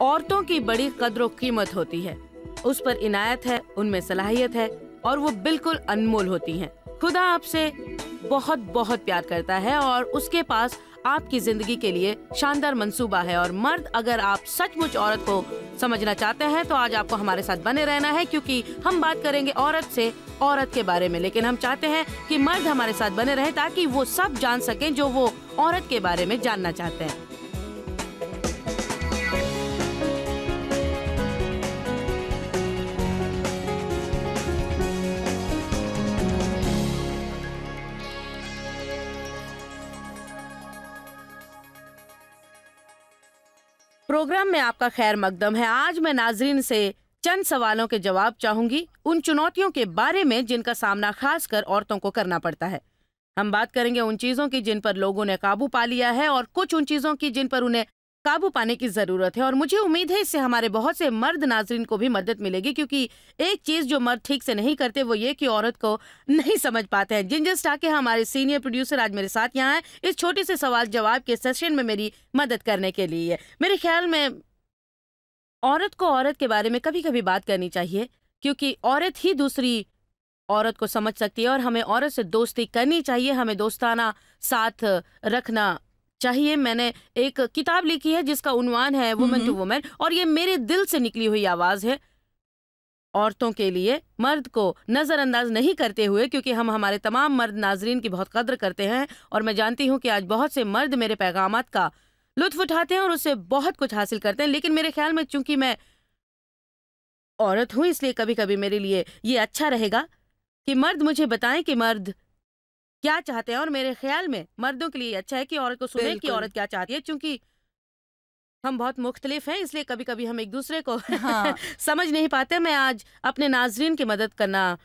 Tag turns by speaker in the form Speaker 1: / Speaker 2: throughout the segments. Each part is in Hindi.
Speaker 1: औरतों की बड़ी कद्र कीमत होती है, उस पर इनायत है, उनमें सलाहियत है और वो बिल्कुल अनमोल होती हैं। खुदा आपसे बहुत बहुत प्यार करता है और उसके पास आपकी जिंदगी के लिए शानदार मंसूबा है। और मर्द, अगर आप सचमुच औरत को समझना चाहते हैं तो आज आपको हमारे साथ बने रहना है, क्योंकि हम बात करेंगे औरत से औरत के बारे में। लेकिन हम चाहते हैं कि मर्द हमारे साथ बने रहे ताकि वो सब जान सकें जो वो औरत के बारे में जानना चाहते हैं। प्रोग्राम में आपका खैर मकदम है। आज मैं नाजरीन से चंद सवालों के जवाब चाहूंगी उन चुनौतियों के बारे में जिनका सामना खासकर औरतों को करना पड़ता है। हम बात करेंगे उन चीजों की जिन पर लोगों ने काबू पा लिया है और कुछ उन चीजों की जिन पर उन्हें काबू पाने की जरूरत है। और मुझे उम्मीद है इससे हमारे बहुत से मर्द नाजरीन को भी मदद मिलेगी, क्योंकि एक चीज जो मर्द ठीक से नहीं करते वो ये कि औरत को नहीं समझ पाते हैं। जिंजर स्टाके हमारे सीनियर प्रोड्यूसर आज मेरे साथ यहाँ हैं इस छोटे से सवाल जवाब के सेशन में मेरी मदद करने के लिए। मेरे ख्याल में औरत को औरत के बारे में कभी कभी बात करनी चाहिए, क्योंकि औरत ही दूसरी औरत को समझ सकती है और हमें औरत से दोस्ती करनी चाहिए, हमें दोस्ताना साथ रखना चाहिए। मैंने एक किताब लिखी है जिसका उन्वान है वुमेन टू वुमेन, और ये मेरे दिल से निकली हुई आवाज है औरतों के लिए, मर्द को नजरअंदाज नहीं करते हुए, क्योंकि हम हमारे तमाम मर्द नाजरीन की बहुत कद्र करते हैं। और मैं जानती हूँ कि आज बहुत से मर्द मेरे पैगामात का लुत्फ उठाते हैं और उससे बहुत कुछ हासिल करते हैं। लेकिन मेरे ख्याल में चूंकि मैं औरत हूँ, इसलिए कभी कभी मेरे लिए ये अच्छा रहेगा कि मर्द मुझे बताएं कि मर्द क्या चाहते हैं। और मेरे ख्याल में मर्दों के लिए अच्छा है कि औरत को सुने कि औरत क्या चाहती है, क्योंकि हम बहुत मुख्तलिफ हैं, इसलिए कभी कभी हम एक दूसरे को
Speaker 2: हाँ।
Speaker 1: समझ नहीं पाते। मैं आज अपने नाजरीन की मदद करना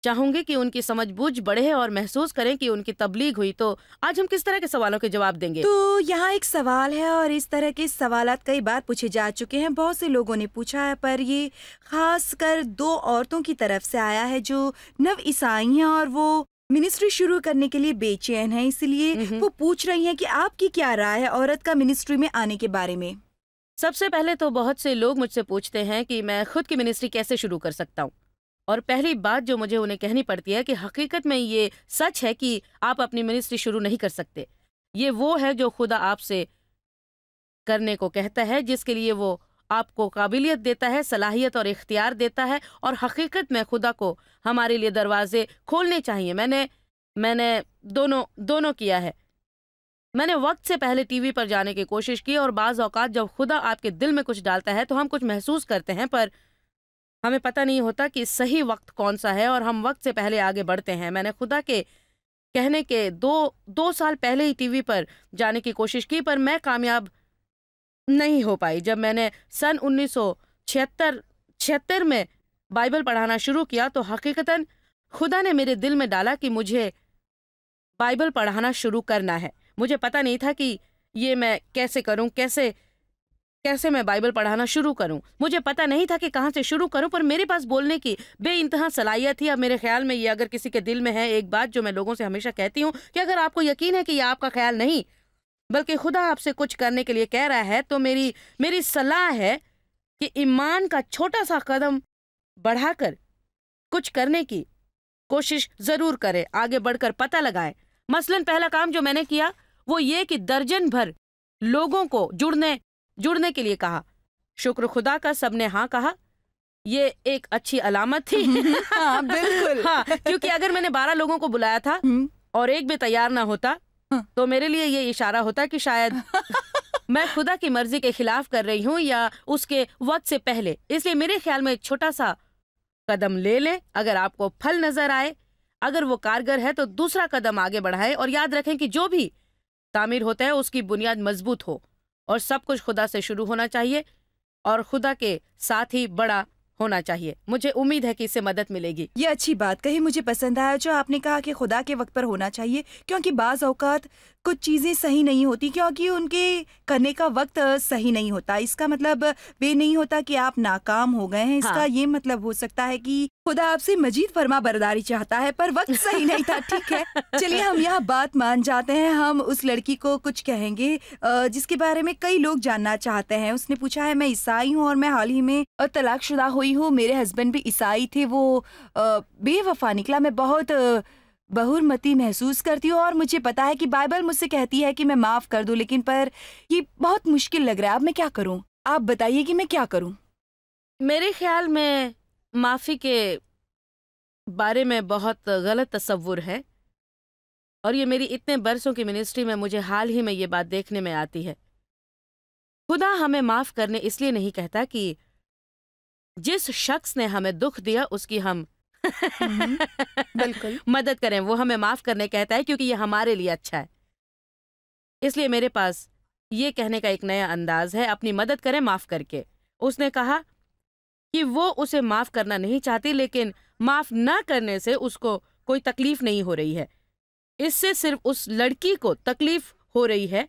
Speaker 1: चाहूंगी कि उनकी समझ बूझ बढ़े और महसूस करें कि उनकी तबलीग हुई। तो आज हम किस तरह के सवालों के जवाब देंगे?
Speaker 2: तो यहाँ एक सवाल है और इस तरह के सवालात कई बार पूछे जा चुके हैं, बहुत से लोगों ने पूछा है, पर ये खास कर 2 औरतों की तरफ से आया है जो नव ईसाई हैं और वो मिनिस्ट्री शुरू करने के लिए बेचैन है। इसलिए वो पूछ रही हैं कि आपकी क्या राय है औरत का मिनिस्ट्री में आने के बारे में।
Speaker 1: सबसे पहले तो बहुत से लोग मुझसे पूछते हैं कि मैं खुद की मिनिस्ट्री कैसे शुरू कर सकता हूँ। और पहली बात जो मुझे उन्हें कहनी पड़ती है कि हकीकत में ये सच है कि आप अपनी मिनिस्ट्री शुरू नहीं कर सकते। ये वो है जो खुदा आपसे करने को कहता है, जिसके लिए वो आपको काबिलियत देता है, सलाहियत और इख्तियार देता है। और हकीकत में खुदा को हमारे लिए दरवाजे खोलने चाहिए। मैंने दोनों किया है। मैंने वक्त से पहले टीवी पर जाने की कोशिश की, और बाज़ औक़ात जब खुदा आपके दिल में कुछ डालता है तो हम कुछ महसूस करते हैं, पर हमें पता नहीं होता कि सही वक्त कौन सा है और हम वक्त से पहले आगे बढ़ते हैं। मैंने खुदा के कहने के दो साल पहले ही टीवी पर जाने की कोशिश की, पर मैं कामयाब नहीं हो पाई। जब मैंने सन 1976 में बाइबल पढ़ाना शुरू किया तो हकीकतन खुदा ने मेरे दिल में डाला कि मुझे बाइबल पढ़ाना शुरू करना है। मुझे पता नहीं था कि ये मैं कैसे करूं, कैसे मैं बाइबल पढ़ाना शुरू करूं। मुझे पता नहीं था कि कहाँ से शुरू करूं, पर मेरे पास बोलने की बेइंतहा सलाहियत थी। अब मेरे ख्याल में ये अगर किसी के दिल में है, एक बात जो मैं लोगों से हमेशा कहती हूँ कि अगर आपको यकीन है कि यह आपका ख्याल नहीं बल्कि खुदा आपसे कुछ करने के लिए कह रहा है, तो मेरी सलाह है कि ईमान का छोटा सा कदम बढ़ाकर कुछ करने की कोशिश जरूर करें, आगे बढ़कर पता लगाएं। मसलन पहला काम जो मैंने किया वो ये कि दर्जन भर लोगों को जुड़ने के लिए कहा। शुक्र खुदा का, सबने हाँ कहा। ये एक अच्छी अलामत थी।
Speaker 2: हाँ, बिल्कुल।
Speaker 1: हाँ, क्योंकि अगर मैंने 12 लोगों को बुलाया था और एक भी तैयार ना होता तो मेरे लिए ये इशारा होता कि शायद मैं खुदा की मर्जी के खिलाफ कर रही हूँ या उसके वक्त से पहले। इसलिए मेरे ख्याल में एक छोटा सा कदम ले लें। अगर आपको फल नजर आए, अगर वो कारगर है, तो दूसरा कदम आगे बढ़ाएं। और याद रखें कि जो भी तामीर होता है उसकी बुनियाद मजबूत हो और सब कुछ खुदा से शुरू होना चाहिए और खुदा के साथ ही बड़ा होना चाहिए। मुझे उम्मीद है कि इससे मदद मिलेगी।
Speaker 2: ये अच्छी बात कही, मुझे पसंद आया जो आपने कहा कि खुदा के वक्त पर होना चाहिए, क्योंकि बाज़ औक़ात कुछ चीज़ें सही नहीं होती क्योंकि उनके करने का वक्त सही नहीं होता। इसका मतलब वे नहीं होता कि आप नाकाम हो गए हैं। इसका ये मतलब हो सकता है कि खुदा आपसे मजीद फरमा बरदारी चाहता है, पर वक्त सही नहीं था। ठीक है, चलिए हम यहाँ बात मान जाते हैं। हम उस लड़की को कुछ कहेंगे जिसके बारे में कई लोग जानना चाहते हैं। उसने पूछा है, मैं ईसाई हूँ और मैं हाल ही में तलाकशुदा हुई हूँ। मेरे हस्बैंड भी ईसाई थे, वो बेवफा निकला। मैं बहुत बहुरमती महसूस करती हूँ और मुझे पता है कि बाइबल मुझसे कहती है कि मैं माफ कर दूँ, लेकिन पर ये बहुत मुश्किल लग रहा है। अब मैं क्या करूँ? आप बताइए कि मैं क्या करूँ।
Speaker 1: मेरे ख्याल में माफ़ी के बारे में बहुत गलत तस्वुर है, और ये मेरी इतने बरसों की मिनिस्ट्री में मुझे हाल ही में ये बात देखने में आती है। खुदा हमें माफ़ करने इसलिए नहीं कहता कि जिस शख्स ने हमें दुख दिया उसकी हम
Speaker 2: बिल्कुल।
Speaker 1: मदद करें। वो हमें माफ़ करने कहता है क्योंकि ये हमारे लिए अच्छा है। इसलिए मेरे पास ये कहने का एक नया अंदाज है, अपनी मदद करें माफ़ करके। उसने कहा कि वो उसे माफ़ करना नहीं चाहती, लेकिन माफ़ ना करने से उसको कोई तकलीफ नहीं हो रही है। इससे सिर्फ उस लड़की को तकलीफ हो रही है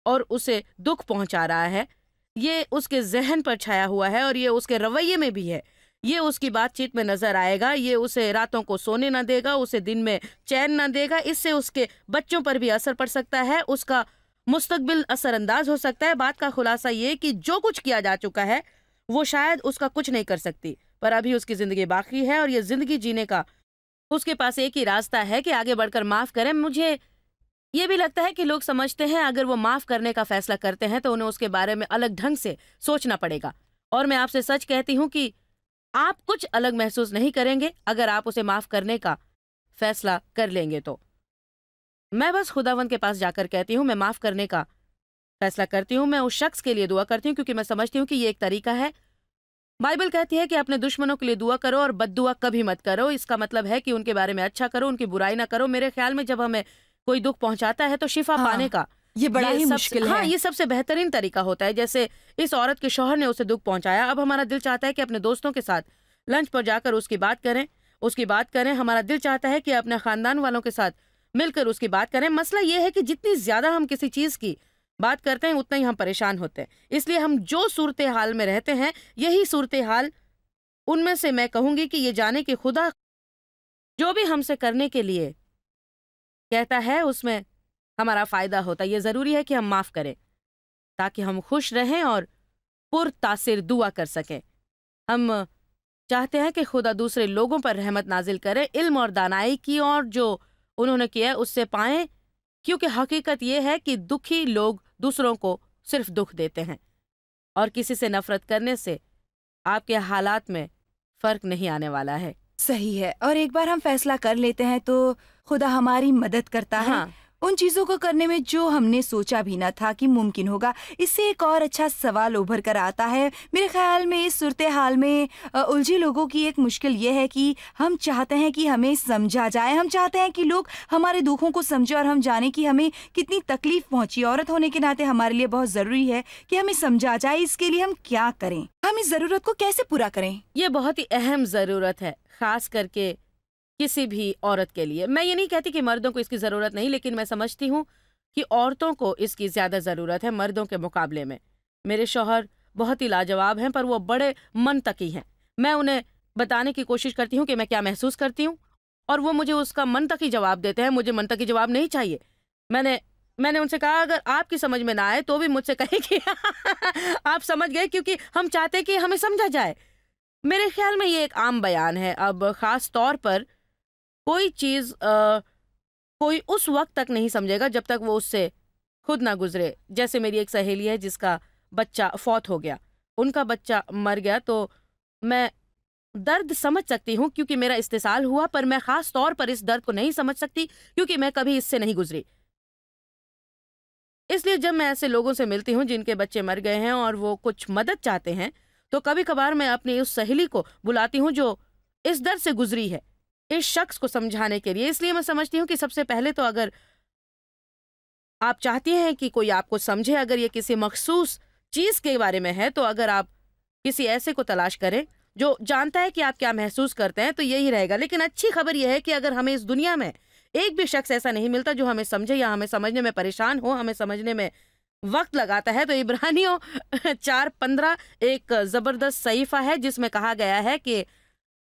Speaker 1: और उसे दुख पहुंचा रहा है। ये उसके जहन पर छाया हुआ है और ये उसके रवैये में भी है। ये उसकी बातचीत में नजर आएगा। ये उसे रातों को सोने ना देगा, उसे दिन में चैन ना देगा। इससे उसके बच्चों पर भी असर पड़ सकता है, उसका मुस्तकबिल असरअंदाज हो सकता है। बात का खुलासा ये कि जो कुछ किया जा चुका है वो शायद उसका कुछ नहीं कर सकती, पर अभी उसकी जिंदगी बाकी है और ये जिंदगी जीने का उसके पास एक ही रास्ता है कि आगे बढ़कर माफ करें। मुझे ये भी लगता है कि लोग समझते हैं अगर वो माफ करने का फैसला करते हैं तो उन्हें उसके बारे में अलग ढंग से सोचना पड़ेगा। और मैं आपसे सच कहती हूँ कि आप कुछ अलग महसूस नहीं करेंगे अगर आप उसे माफ करने का फैसला कर लेंगे। तो मैं बस खुदावंद के पास जाकर कहती हूँ, मैं माफ करने का फैसला करती हूँ। मैं उस शख्स के लिए दुआ करती हूँ क्योंकि मैं समझती हूँ कि ये एक तरीका है। बाइबल कहती है कि अपने दुश्मनों के लिए दुआ करो और बद्दुआ कभी मत करो। इसका मतलब है कि उनके बारे में अच्छा करो, उनकी बुराई ना करो। मेरे ख्याल में जब हमें कोई दुख पहुंचाता है तो शिफा पाने का
Speaker 2: ये बड़ा ही मुश्किल है।
Speaker 1: हाँ, ये सबसे बेहतरीन तरीका होता है। जैसे इस औरत के शौहर ने उसे दुख पहुंचाया, अब हमारा दिल चाहता है कि अपने दोस्तों के साथ लंच पर जाकर उसकी बात करें। हमारा दिल चाहता है कि अपने खानदान वालों के साथ मिलकर उसकी बात करें। मसला ये है कि जितनी ज्यादा हम किसी चीज की बात करते हैं उतना ही हम परेशान होते हैं। इसलिए हम जो सूरत हाल में रहते हैं, यही सूरत हाल उनमें से मैं कहूंगी कि ये जाने कि खुदा जो भी हमसे करने के लिए कहता है उसमें हमारा फायदा होता है। ये जरूरी है कि हम माफ करें ताकि हम खुश रहें और पुरतासिर दुआ कर सकें। हम चाहते हैं कि खुदा दूसरे लोगों पर रहमत नाजिल करे, इल्म और दानाई की और जो उन्होंने किया उससे पाएं, क्योंकि हकीकत यह है कि दुखी लोग दूसरों को सिर्फ दुख देते हैं और किसी से नफरत करने से आपके हालात में फर्क नहीं आने वाला है।
Speaker 2: सही है। और एक बार हम फैसला कर लेते हैं तो खुदा हमारी मदद करता है उन चीजों को करने में जो हमने सोचा भी ना था कि मुमकिन होगा। इससे एक और अच्छा सवाल उभर कर आता है मेरे ख्याल में। इस सूरत हाल में उलझे लोगों की एक मुश्किल ये है कि हम चाहते हैं कि हमें समझा जाए। हम चाहते हैं कि लोग हमारे दुखों को समझे और हम जाने कि हमें कितनी तकलीफ पहुंची। औरत होने के नाते हमारे लिए बहुत जरूरी है कि हमें समझा जाए। इसके लिए हम क्या करें? हम इस जरूरत को कैसे पूरा करें?
Speaker 1: ये बहुत ही अहम जरूरत है, खास करके किसी भी औरत के लिए। मैं ये नहीं कहती कि मर्दों को इसकी ज़रूरत नहीं, लेकिन मैं समझती हूँ कि औरतों को इसकी ज़्यादा ज़रूरत है मर्दों के मुकाबले में। मेरे शौहर बहुत ही लाजवाब हैं, पर वो बड़े मनतकी हैं। मैं उन्हें बताने की कोशिश करती हूँ कि मैं क्या महसूस करती हूँ और वो मुझे उसका मनतकी जवाब देते हैं। मुझे मनतकी जवाब नहीं चाहिए। मैंने उनसे कहा अगर आपकी समझ में ना आए तो भी मुझसे कहें कि आप समझ गए, क्योंकि हम चाहते हैं कि हमें समझा जाए। मेरे ख्याल में ये एक आम बयान है। अब ख़ास तौर पर कोई चीज़ कोई उस वक्त तक नहीं समझेगा जब तक वो उससे खुद ना गुजरे। जैसे मेरी एक सहेली है जिसका बच्चा फौत हो गया, उनका बच्चा मर गया, तो मैं दर्द समझ सकती हूँ क्योंकि मेरा इस्तेसाल हुआ, पर मैं ख़ास तौर पर इस दर्द को नहीं समझ सकती क्योंकि मैं कभी इससे नहीं गुजरी। इसलिए जब मैं ऐसे लोगों से मिलती हूँ जिनके बच्चे मर गए हैं और वो कुछ मदद चाहते हैं, तो कभी कभार मैं अपनी उस सहेली को बुलाती हूँ जो इस दर्द से गुजरी है, इस शख्स को समझाने के लिए। इसलिए मैं समझती हूँ कि सबसे पहले तो अगर आप चाहती हैं कि कोई आपको समझे, अगर ये किसी मखसूस चीज़ के बारे में है, तो अगर आप किसी ऐसे को तलाश करें जो जानता है कि आप क्या महसूस करते हैं, तो यही रहेगा। लेकिन अच्छी खबर यह है कि अगर हमें इस दुनिया में एक भी शख्स ऐसा नहीं मिलता जो हमें समझे या हमें समझने में परेशान हो, हमें समझने में वक्त लगाता है, तो इब्रानियों 4:15 एक ज़बरदस्त सहीफ़ा है जिसमें कहा गया है कि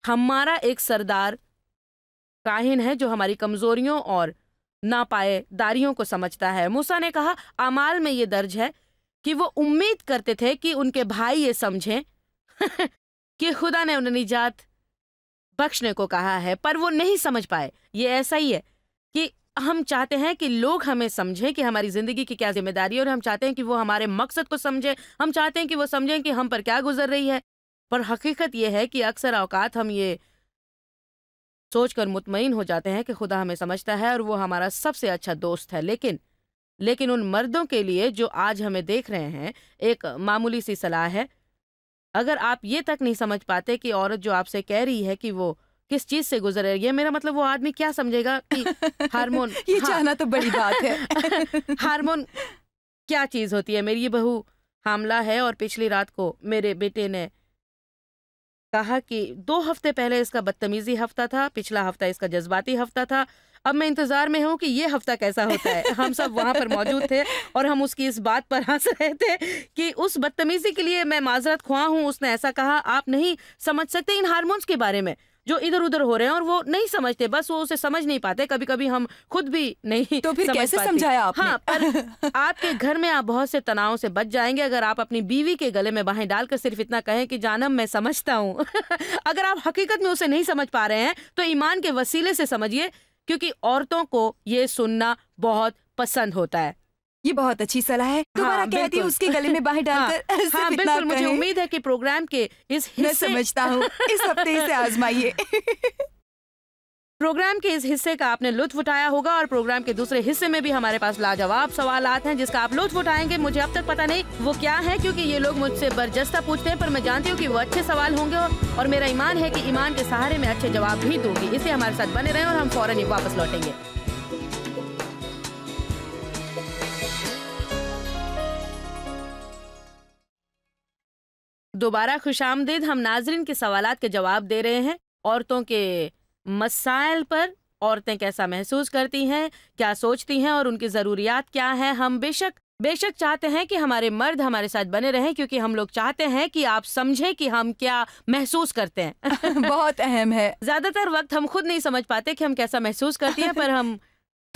Speaker 1: हमारा एक सरदार काहिन है जो हमारी कमजोरियों और नापायदारियों को समझता है। मूसा ने कहा, अमाल में ये दर्ज है कि वो उम्मीद करते थे कि उनके भाई ये समझें कि खुदा ने उन्हें निजात बख्शने को कहा है, पर वो नहीं समझ पाए। ये ऐसा ही है कि हम चाहते हैं कि लोग हमें समझें कि हमारी जिंदगी की क्या जिम्मेदारी है, और हम चाहते हैं कि वो हमारे मकसद को समझें। हम चाहते हैं कि वो समझें कि हम पर क्या गुजर रही है। पर हकीकत ये है कि अक्सर औकात हम ये सोचकर मुतमईन हो जाते हैं कि खुदा हमें समझता है और वो हमारा सबसे अच्छा दोस्त है। लेकिन उन मर्दों के लिए जो आज हमें देख रहे हैं, एक मामूली सी सलाह है। अगर आप ये तक नहीं समझ पाते कि औरत जो आपसे कह रही है कि वो किस चीज से गुजर रही है, मेरा मतलब वो आदमी क्या समझेगा कि हार्मोन
Speaker 2: ये
Speaker 1: हाँ,
Speaker 2: जानना तो बड़ी बात है।
Speaker 1: हार्मोन क्या चीज होती है। मेरी बहू हामला है और पिछली रात को मेरे बेटे ने कहा कि 2 हफ्ते पहले इसका बदतमीजी हफ्ता था, पिछला हफ्ता इसका जज्बाती हफ्ता था। अब मैं इंतजार में हूँ कि ये हफ्ता कैसा होता है। हम सब वहां पर मौजूद थे और हम उसकी इस बात पर हंस रहे थे कि उस बदतमीजी के लिए मैं माजरत ख्वाह हूँ। उसने ऐसा कहा। आप नहीं समझ सकते इन हार्मोन्स के बारे में जो इधर उधर हो रहे हैं, और वो नहीं समझते, बस वो उसे समझ नहीं पाते। कभी कभी हम खुद भी नहीं
Speaker 2: तो फिर
Speaker 1: समझ
Speaker 2: कैसे
Speaker 1: पाते।
Speaker 2: समझाया आपने?
Speaker 1: हाँ, पर आपके घर में आप बहुत से तनाव से बच जाएंगे अगर आप अपनी बीवी के गले में बाहें डालकर सिर्फ इतना कहें कि जानम मैं समझता हूँ। अगर आप हकीकत में उसे नहीं समझ पा रहे हैं तो ईमान के वसीले से समझिए, क्योंकि औरतों को ये सुनना बहुत पसंद होता है।
Speaker 2: ये बहुत अच्छी सलाह है। दोबारा
Speaker 1: हाँ,
Speaker 2: कहती
Speaker 1: बिल्कुल।
Speaker 2: उसके गले में बाहें डालकर सिर्फ
Speaker 1: हाँ
Speaker 2: इतना
Speaker 1: बिल्कुल। मुझे
Speaker 2: कहें।
Speaker 1: उम्मीद है कि प्रोग्राम के इस
Speaker 2: मैं
Speaker 1: हिस्से
Speaker 2: समझता हूँ, इस हफ्ते इसे आजमाइए।
Speaker 1: प्रोग्राम के इस हिस्से का आपने लुत्फ उठाया होगा, और प्रोग्राम के दूसरे हिस्से में भी हमारे पास लाजवाब सवालात हैं जिसका आप लुत्फ उठाएंगे। मुझे अब तक पता नहीं वो क्या है, क्योंकि ये लोग मुझसे बरजस्ता पूछते हैं, पर मैं जानती हूँ कि वो अच्छे सवाल होंगे और मेरा ईमान है कि ईमान के सहारे में अच्छे जवाब भी दूंगी। इसलिए हमारे साथ बने रहें और हम फौरन ही वापस लौटेंगे। दोबारा खुशामदीद। हम नाजरीन के सवालात के जवाब दे रहे हैं। औरतों के मसाइल पर, औरतें कैसा महसूस करती हैं, क्या सोचती हैं और उनकी ज़रूरियात क्या हैं। हम बेशक चाहते हैं कि हमारे मर्द हमारे साथ बने रहें, क्योंकि हम लोग चाहते हैं कि आप समझें कि हम क्या महसूस करते हैं।
Speaker 2: बहुत अहम है।
Speaker 1: ज़्यादातर वक्त हम खुद नहीं समझ पाते कि हम कैसा महसूस करती हैं, पर हम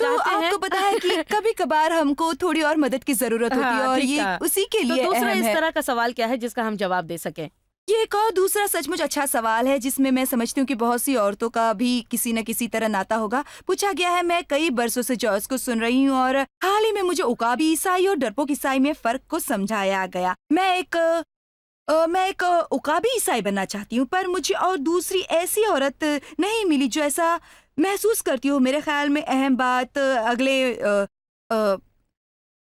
Speaker 2: तो
Speaker 1: चाहते हैं।
Speaker 2: आपको पता है कि कभी कभार हमको थोड़ी और मदद की जरूरत होती है,
Speaker 1: हाँ,
Speaker 2: और
Speaker 1: ठीक
Speaker 2: ये
Speaker 1: कहा।
Speaker 2: उसी के
Speaker 1: तो
Speaker 2: लिए
Speaker 1: दूसरा
Speaker 2: अहम
Speaker 1: इस
Speaker 2: है।
Speaker 1: तरह का सवाल क्या है जिसका हम जवाब दे सकें?
Speaker 2: ये एक और दूसरा सचमुच अच्छा सवाल है जिसमें मैं समझती हूँ कि बहुत सी औरतों का भी किसी न किसी तरह नाता होगा। पूछा गया है, मैं कई बरसों से जॉर्ज को सुन रही हूँ और हाल ही में मुझे उकाबी ईसाई और डरपोक ईसाई में फर्क को समझाया गया। मैं एक उकाबी ईसाई बनना चाहती हूँ, पर मुझे और दूसरी ऐसी औरत नहीं मिली जो ऐसा महसूस करती हो। मेरे ख्याल में अहम बात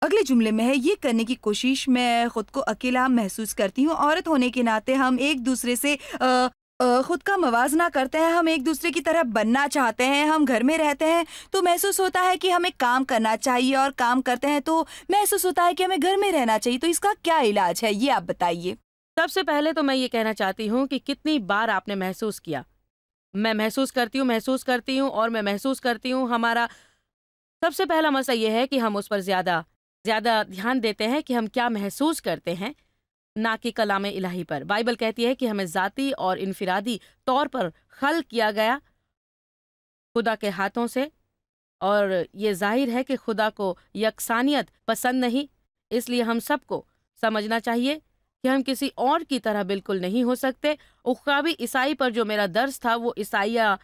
Speaker 2: अगले जुमले में है, ये करने की कोशिश मैं खुद को अकेला महसूस करती हूँ। औरत होने के नाते हम एक दूसरे से खुद का मवाजना करते हैं, हम एक दूसरे की तरह बनना चाहते हैं। हम घर में रहते हैं तो महसूस होता है कि हमें काम करना चाहिए, और काम करते हैं तो महसूस होता है कि हमें घर में रहना चाहिए। तो इसका क्या इलाज है, ये आप बताइए।
Speaker 1: सबसे पहले तो मैं ये कहना चाहती हूँ कि कितनी बार आपने महसूस किया। मैं महसूस करती हूँ और मैं महसूस करती हूँ। हमारा सबसे पहला मसला ये है कि हम उस पर ज़्यादा ध्यान देते हैं कि हम क्या महसूस करते हैं, ना कि कलाम इलाही पर। बाइबल कहती है कि हमें ज़ाती और इनफिरादी तौर पर खल्क किया गया खुदा के हाथों से, और ये जाहिर है कि खुदा को यकसानियत पसंद नहीं। इसलिए हम सबको समझना चाहिए कि हम किसी और की तरह बिल्कुल नहीं हो सकते। उकाबी ईसाई पर जो मेरा दर्स था वो ईसाइया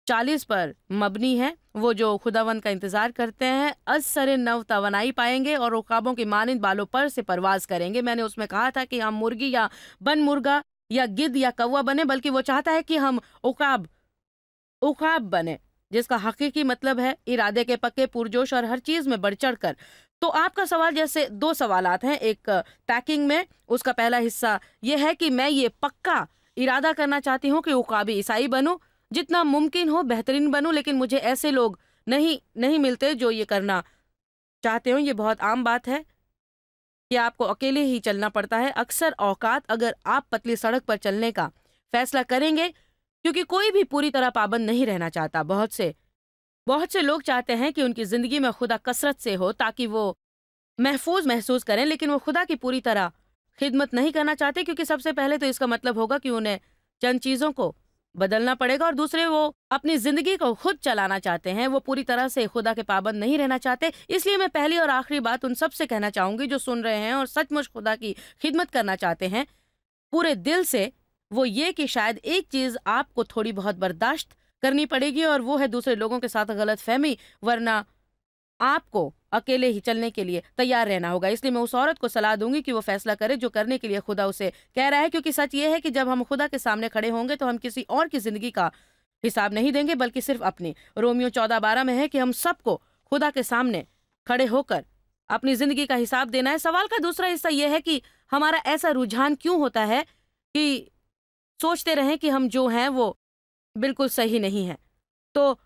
Speaker 1: 40 पर मबनी है। वो जो खुदावन का इंतजार करते हैं असर नव तवनाई पाएंगे और उकाबों की मानिंद बालों पर से परवाज करेंगे। मैंने उसमें कहा था कि हम मुर्गी या बन मुर्गा या गिद्ध या कौवा बने, बल्कि वो चाहता है कि हम उकाब बने, जिसका हकीकी मतलब है इरादे के पक्के, पुरजोश और हर चीज में बढ़ चढ़ कर। तो आपका सवाल जैसे 2 सवालात हैं एक पैकिंग में। उसका पहला हिस्सा ये है कि मैं ये पक्का इरादा करना चाहती हूँ कि उकाबी ईसाई बनूं, जितना मुमकिन हो बेहतरीन बनूं, लेकिन मुझे ऐसे लोग नहीं मिलते जो ये करना चाहते हो। ये बहुत आम बात है कि आपको अकेले ही चलना पड़ता है। अक्सर औकात अगर आप पतली सड़क पर चलने का फैसला करेंगे, क्योंकि कोई भी पूरी तरह पाबंद नहीं रहना चाहता। बहुत से लोग चाहते हैं कि उनकी जिंदगी में खुदा कसरत से हो ताकि वो महफूज महसूस करें, लेकिन वो खुदा की पूरी तरह खिदमत नहीं करना चाहते, क्योंकि सबसे पहले तो इसका मतलब होगा कि उन्हें चंद चीज़ों को बदलना पड़ेगा, और दूसरे वो अपनी जिंदगी को खुद चलाना चाहते हैं, वो पूरी तरह से खुदा के पाबंद नहीं रहना चाहते। इसलिए मैं पहली और आखिरी बात उन सब से कहना चाहूंगी जो सुन रहे हैं और सचमुच खुदा की खिदमत करना चाहते हैं पूरे दिल से, वो ये कि शायद एक चीज आपको थोड़ी बहुत बर्दाश्त करनी पड़ेगी, और वो है दूसरे लोगों के साथ गलत फहमी, वरना आपको अकेले ही चलने के लिए तैयार रहना होगा। इसलिए मैं उस औरत को सलाह दूंगी कि वो फैसला करे जो करने के लिए खुदा उसे कह रहा है, क्योंकि सच ये है कि जब हम खुदा के सामने खड़े होंगे तो हम किसी और की जिंदगी का हिसाब नहीं देंगे, बल्कि सिर्फ अपनी। रोमियो 14:12 में है कि हम सबको खुदा के सामने खड़े होकर अपनी जिंदगी का हिसाब देना है। सवाल का दूसरा हिस्सा यह है कि हमारा ऐसा रुझान क्यों होता है कि सोचते रहें कि हम जो हैं वो बिल्कुल सही नहीं है। तो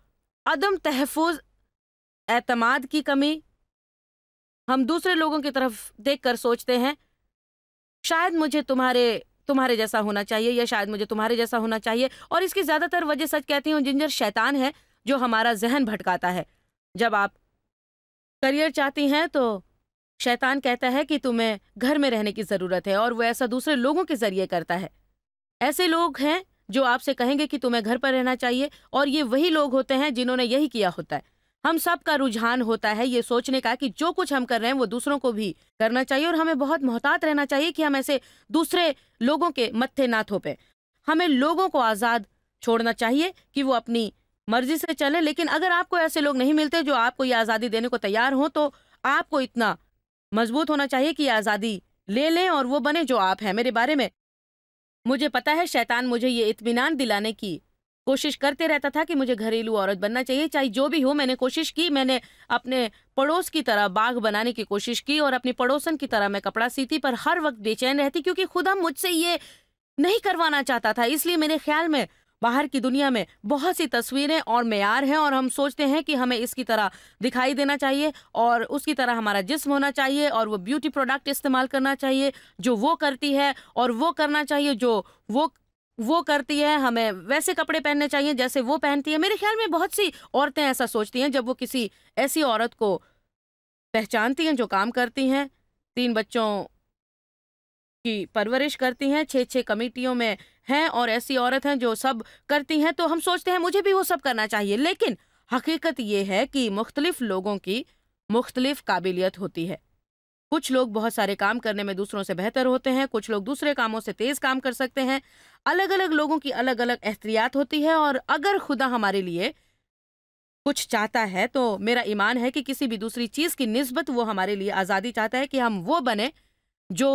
Speaker 1: अदम तहफ़्फ़ुज़, एतमाद की कमी, हम दूसरे लोगों की तरफ देखकर सोचते हैं शायद मुझे तुम्हारे जैसा होना चाहिए, या शायद मुझे तुम्हारे जैसा होना चाहिए। और इसकी ज्यादातर वजह, सच कहती हूँ जिंजर, शैतान है जो हमारा जहन भटकाता है। जब आप करियर चाहती हैं तो शैतान कहता है कि तुम्हें घर में रहने की जरूरत है, और वो ऐसा दूसरे लोगों के जरिए करता है। ऐसे लोग हैं जो आपसे कहेंगे कि तुम्हें घर पर रहना चाहिए, और ये वही लोग होते हैं जिन्होंने यही किया होता है। हम सब का रुझान होता है ये सोचने का कि जो कुछ हम कर रहे हैं वो दूसरों को भी करना चाहिए, और हमें बहुत मोहतात रहना चाहिए कि हम ऐसे दूसरे लोगों के मत्थे ना थोपें। हमें लोगों को आज़ाद छोड़ना चाहिए कि वो अपनी मर्जी से चलें, लेकिन अगर आपको ऐसे लोग नहीं मिलते जो आपको ये आज़ादी देने को तैयार हों, तो आपको इतना मजबूत होना चाहिए कि ये आज़ादी ले लें और वो बने जो आप हैं। मेरे बारे में मुझे पता है, शैतान मुझे ये इत्मीनान दिलाने की कोशिश करते रहता था कि मुझे घरेलू औरत बनना चाहिए, चाहे जो भी हो। मैंने कोशिश की, मैंने अपने पड़ोस की तरह बाग बनाने की कोशिश की, और अपनी पड़ोसन की तरह मैं कपड़ा सीती, पर हर वक्त बेचैन रहती क्योंकि खुदा मुझसे ये नहीं करवाना चाहता था। इसलिए मेरे ख्याल में बाहर की दुनिया में बहुत सी तस्वीरें और मेयार हैं, और हम सोचते हैं कि हमें इसकी तरह दिखाई देना चाहिए और उसकी तरह हमारा जिस्म होना चाहिए, और वो ब्यूटी प्रोडक्ट इस्तेमाल करना चाहिए जो वो करती है, और वो करना चाहिए जो वो करती है। हमें वैसे कपड़े पहनने चाहिए जैसे वो पहनती है। मेरे ख्याल में बहुत सी औरतें ऐसा सोचती हैं जब वो किसी ऐसी औरत को पहचानती हैं जो काम करती हैं, 3 बच्चों की परवरिश करती हैं, 6-6 कमेटियों में हैं, और ऐसी औरत हैं जो सब करती हैं, तो हम सोचते हैं मुझे भी वो सब करना चाहिए। लेकिन हकीकत ये है कि मुख्तलिफ लोगों की मुख्तलिफ काबिलियत होती है। कुछ लोग बहुत सारे काम करने में दूसरों से बेहतर होते हैं, कुछ लोग दूसरे कामों से तेज काम कर सकते हैं। अलग अलग लोगों की अलग अलग एहतियात होती है, और अगर खुदा हमारे लिए कुछ चाहता है तो मेरा ईमान है कि किसी भी दूसरी चीज की निस्बत वो हमारे लिए आज़ादी चाहता है कि हम वो बने जो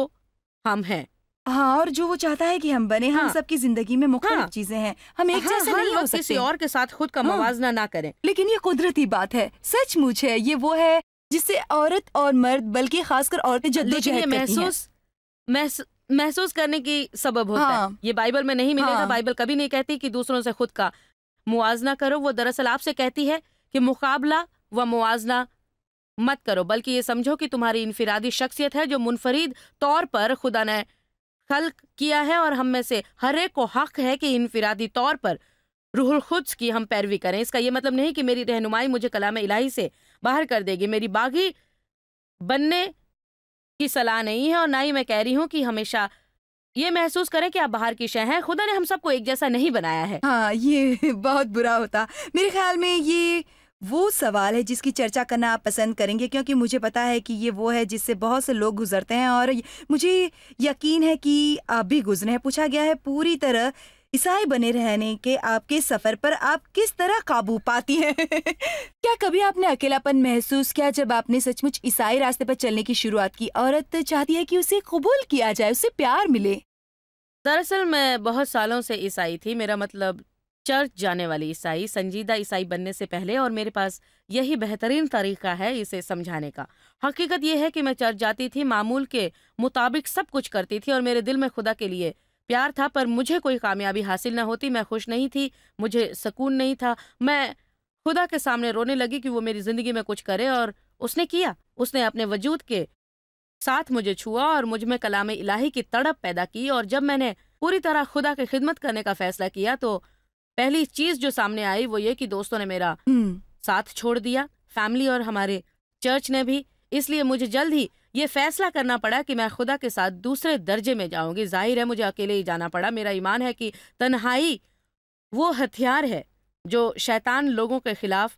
Speaker 1: हम हैं।
Speaker 2: हाँ, और जो वो चाहता है कि हम बने। हम
Speaker 1: हाँ।
Speaker 2: सबकी जिंदगी में मुख्तलिफ चीजें हैं, हम एक जैसे
Speaker 1: हर
Speaker 2: नहीं हो
Speaker 1: वक्त किसी
Speaker 2: सकते।
Speaker 1: और के साथ खुद का मवाजना ना करें।
Speaker 2: लेकिन ये कुदरती बात है, सचमुच है। ये वो है जिससे औरत और मर्द, बल्कि खासकर औरतें
Speaker 1: लेकिन ये
Speaker 2: जद्दोजहद करती हैं।
Speaker 1: महसूस करने की सबब होता है। ये बाइबल में नहीं मिलेगा। बाइबल कभी नहीं कहती कि दूसरों से खुद का मुआजना करो। वो दरअसल आपसे कहती है कि मुकाबला व मुआजना मत करो, बल्कि ये समझो कि तुम्हारी इनफिरादी शख्सियत है जो मुनफरीद तौर पर खुदा ने खल्क किया है, और हम में से हर एक को हक है कि इनफिरादी तौर पर रूहुल खुद्स की हम पैरवी करें। इसका ये मतलब नहीं कि मेरी रहनुमाई मुझे कलाम इलाही से बाहर कर देगी। मेरी बागी बनने की सलाह नहीं है, और ना ही मैं कह रही हूँ कि हमेशा ये महसूस करें कि आप बाहर की शय हैं। खुदा ने हम सबको एक जैसा नहीं बनाया है।
Speaker 2: हाँ, ये बहुत बुरा होता। मेरे ख्याल में ये वो सवाल है जिसकी चर्चा करना आप पसंद करेंगे, क्योंकि मुझे पता है कि ये वो है जिससे बहुत से लोग गुजरते हैं, और मुझे यकीन है कि आप भी गुजरे हैं। पूछा गया है, पूरी तरह ईसाई बने रहने के आपके सफर पर आप किस तरह काबू पाती हैं? क्या कभी आपने अकेलापन महसूस किया जब आपने सचमुच ईसाई रास्ते पर चलने की शुरुआत की? औरत चाहती है कि उसे कबूल किया जाए, उसे प्यार मिले।
Speaker 1: दरअसल मैं बहुत सालों से ईसाई थी, मेरा मतलब चर्च जाने वाली ईसाई, संजीदा ईसाई बनने से पहले, और मेरे पास यही बेहतरीन तरीका है इसे समझाने का। हकीकत यह है कि मैं चर्च जाती थी, मामूल के मुताबिक सब कुछ करती थी, और मेरे दिल में खुदा के लिए प्यार था, पर मुझे कोई कामयाबी हासिल न होती। मैं खुश नहीं थी, मुझे सुकून नहीं था। मैं खुदा के सामने रोने लगी कि वो मेरी जिंदगी में कुछ करे, और उसने किया। उसने अपने वजूद के साथ मुझे छुआ और मुझ में कलाम इलाही की तड़प पैदा की। और जब मैंने पूरी तरह खुदा की खिदमत करने का फैसला किया तो पहली चीज जो सामने आई वो ये कि दोस्तों ने मेरा साथ छोड़ दिया, फैमिली और हमारे चर्च ने भी। इसलिए मुझे जल्द ही ये फैसला करना पड़ा कि मैं खुदा के साथ दूसरे दर्जे में जाऊंगी। जाहिर है मुझे अकेले ही जाना पड़ा। मेरा ईमान है कि तन्हाई वो हथियार है जो शैतान लोगों के खिलाफ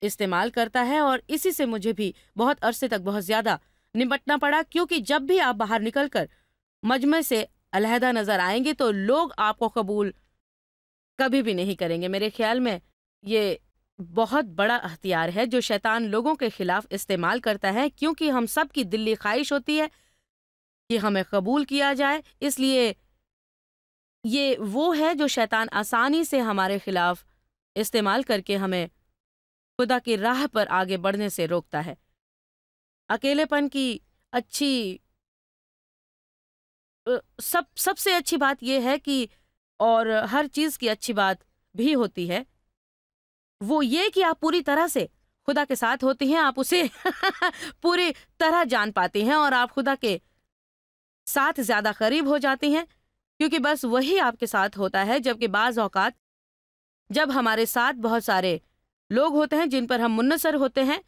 Speaker 1: इस्तेमाल करता है, और इसी से मुझे भी बहुत अरसे तक बहुत ज़्यादा निपटना पड़ा, क्योंकि जब भी आप बाहर निकलकर मजमे से अलहदा नज़र आएंगे तो लोग आपको कबूल कभी भी नहीं करेंगे। मेरे ख्याल में ये बहुत बड़ा हथियार है जो शैतान लोगों के खिलाफ इस्तेमाल करता है, क्योंकि हम सब की दिली ख्वाहिश होती है कि हमें कबूल किया जाए। इसलिए ये वो है जो शैतान आसानी से हमारे खिलाफ इस्तेमाल करके हमें खुदा की राह पर आगे बढ़ने से रोकता है। अकेलेपन की अच्छी सबसे अच्छी बात यह है कि, और हर चीज़ की अच्छी बात भी होती है, वो ये कि आप पूरी तरह से खुदा के साथ होते हैं, आप उसे पूरी तरह जान पाते हैं और आप खुदा के साथ ज़्यादा करीब हो जाते हैं, क्योंकि बस वही आपके साथ होता है। जबकि बाज़ औक़ात जब हमारे साथ बहुत सारे लोग होते हैं जिन पर हम मुन्नसर होते हैं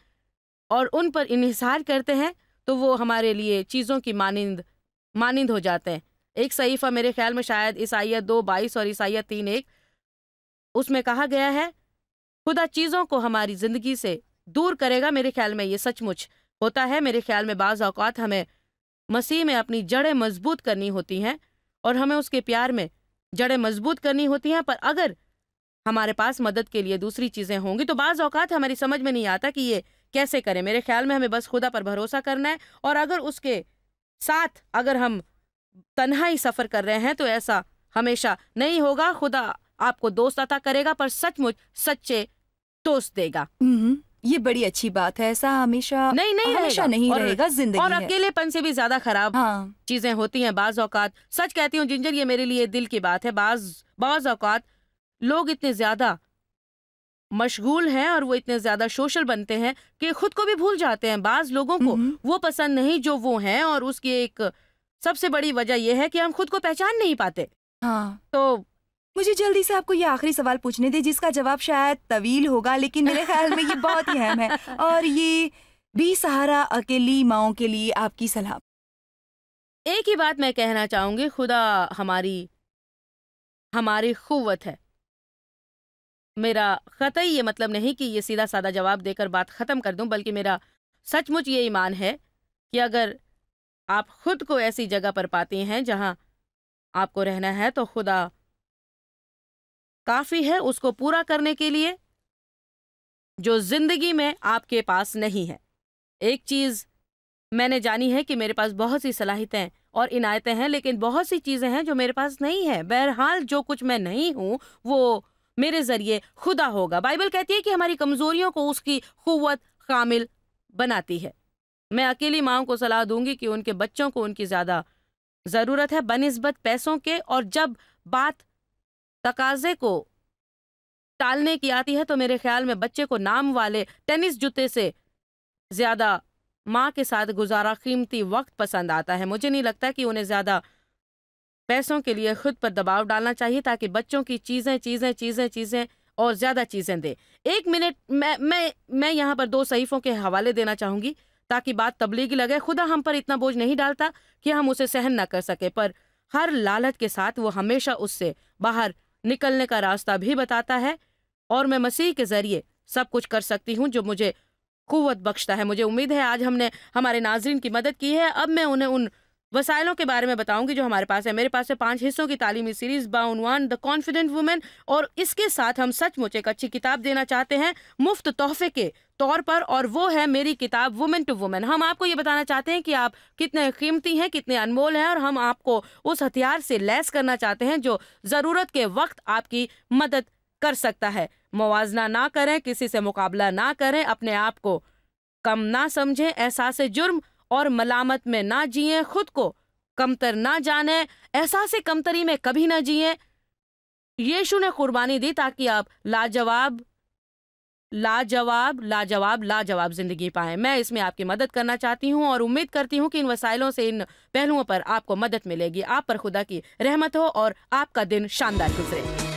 Speaker 1: और उन पर इन्हिसार करते हैं, तो वो हमारे लिए चीज़ों की मानिंद हो जाते हैं। एक सहीफ़ा मेरे ख्याल में शायद ईसाइया 2:22 और ईसाइया 3:1, उसमें कहा गया है खुदा चीज़ों को हमारी ज़िंदगी से दूर करेगा। मेरे ख्याल में ये सचमुच होता है। मेरे ख्याल में बाज़ औक़ात हमें मसीह में अपनी जड़ें मजबूत करनी होती हैं और हमें उसके प्यार में जड़ें मजबूत करनी होती हैं, पर अगर हमारे पास मदद के लिए दूसरी चीज़ें होंगी तो बाज़ औक़ात हमारी समझ में नहीं आता कि ये कैसे करें। मेरे ख्याल में हमें बस खुदा पर भरोसा करना है, और अगर उसके साथ अगर हम तन्हाई सफ़र कर रहे हैं तो ऐसा हमेशा नहीं होगा। खुदा आपको दोस्त अता करेगा, पर सचमुच सच्चे दोस्त देगा।
Speaker 2: ये बड़ी अच्छी बात है। ऐसा हमेशा
Speaker 1: नहीं
Speaker 2: हमेशा नहीं रहेगा, जिंदगी
Speaker 1: और
Speaker 2: है।
Speaker 1: अकेलेपन से भी ज्यादा खराब चीजें होती हैं बाज़ औक़ात। सच कहती हूँ जिंजर, ये मेरे लिए दिल की बात है। बाज़ औक़ात लोग इतने ज्यादा मशगूल हैं और वो इतने ज्यादा सोशल बनते हैं कि खुद को भी भूल जाते हैं। बाज़ लोगों को वो पसंद नहीं जो वो हैं, और उसकी एक सबसे बड़ी वजह यह है कि हम खुद को पहचान नहीं पाते। तो
Speaker 2: मुझे जल्दी से आपको ये आखिरी सवाल पूछने दे, जिसका जवाब शायद तवील होगा, लेकिन मेरे ख्याल में ये बहुत ही अहम है, और ये बेसहारा अकेली माओं के लिए आपकी सलाह।
Speaker 1: एक ही बात मैं कहना चाहूंगी, खुदा हमारी खुव्वत है। मेरा कतई ये मतलब नहीं कि ये सीधा साधा जवाब देकर बात ख़त्म कर दूं, बल्कि मेरा सचमुच ये ईमान है कि अगर आप खुद को ऐसी जगह पर पाते हैं जहां आपको रहना है तो खुदा काफ़ी है उसको पूरा करने के लिए जो ज़िंदगी में आपके पास नहीं है। एक चीज़ मैंने जानी है कि मेरे पास बहुत सी सलाहियतें और इनायतें हैं, लेकिन बहुत सी चीज़ें हैं जो मेरे पास नहीं है। बहरहाल जो कुछ मैं नहीं हूँ वो मेरे ज़रिए खुदा होगा। बाइबल कहती है कि हमारी कमज़ोरियों को उसकी क़ुव्वत कामिल बनाती है। मैं अकेली माँओं को सलाह दूंगी कि उनके बच्चों को उनकी ज़्यादा ज़रूरत है बनिस्बत पैसों के, और जब बात तकाज़े को टालने की आती है तो मेरे ख्याल में बच्चे को नाम वाले टेनिस जूते से ज़्यादा माँ के साथ गुजारा कीमती वक्त पसंद आता है। मुझे नहीं लगता कि उन्हें ज़्यादा पैसों के लिए खुद पर दबाव डालना चाहिए ताकि बच्चों की चीज़ें और ज़्यादा चीज़ें दे। एक मिनट, मैं यहाँ पर 2 सहीफ़ों के हवाले देना चाहूँगी ताकि बात तबलीगी लगे। खुदा हम पर इतना बोझ नहीं डालता कि हम उसे सहन न कर सके, पर हर लालच के साथ वो हमेशा उससे बाहर निकलने का रास्ता भी बताता है, और मैं मसीह के ज़रिए सब कुछ कर सकती हूँ जो मुझे क़ुव्वत बख्शता है। मुझे उम्मीद है आज हमने हमारे नाज़रीन की मदद की है। अब मैं उन्हें उन वसाइलों के बारे में बताऊंगी जो हमारे पास है। मेरे पास है 5 हिस्सों की तालीमी सीरीज़ बाउनवान द कॉन्फिडेंट वुमेन, और इसके साथ हम सचमुच एक अच्छी किताब देना चाहते हैं मुफ्त तोहफे के तौर पर, और वो है मेरी किताब वुमेन टू वुमेन। हम आपको ये बताना चाहते हैं कि आप कितने कीमती हैं, कितने अनमोल हैं, और हम आपको उस हथियार से लैस करना चाहते हैं जो ज़रूरत के वक्त आपकी मदद कर सकता है। मुवाजना ना करें, किसी से मुकाबला ना करें, अपने आप को कम ना समझें, एहसास जुर्म और मलामत में ना जिएं, खुद को कमतर ना जाने, एहसास कमतरी में कभी ना जिएं। यीशु ने कुर्बानी दी ताकि आप लाजवाब जिंदगी पाएं। मैं इसमें आपकी मदद करना चाहती हूं और उम्मीद करती हूं कि इन वसाइलों से, इन पहलुओं पर आपको मदद मिलेगी। आप पर खुदा की रहमत हो और आपका दिन शानदार गुजरे।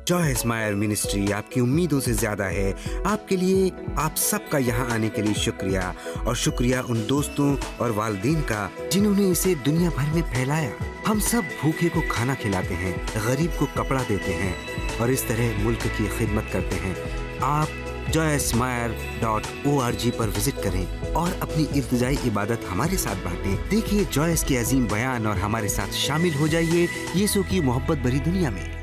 Speaker 3: जॉय स्माइल मिनिस्ट्री आपकी उम्मीदों से ज्यादा है। आपके लिए, आप सबका यहाँ आने के लिए शुक्रिया, और शुक्रिया उन दोस्तों और वालिदैन का जिन्होंने इसे दुनिया भर में फैलाया। हम सब भूखे को खाना खिलाते हैं, गरीब को कपड़ा देते हैं और इस तरह मुल्क की खिदमत करते हैं। आप joysmire.org पर विजिट करें और अपनी इब्तिदाई इबादत हमारे साथ बांटें। देखिए जॉयस के अजीम बयान और हमारे साथ शामिल हो जाइए यीशु की मोहब्बत भरी दुनिया में।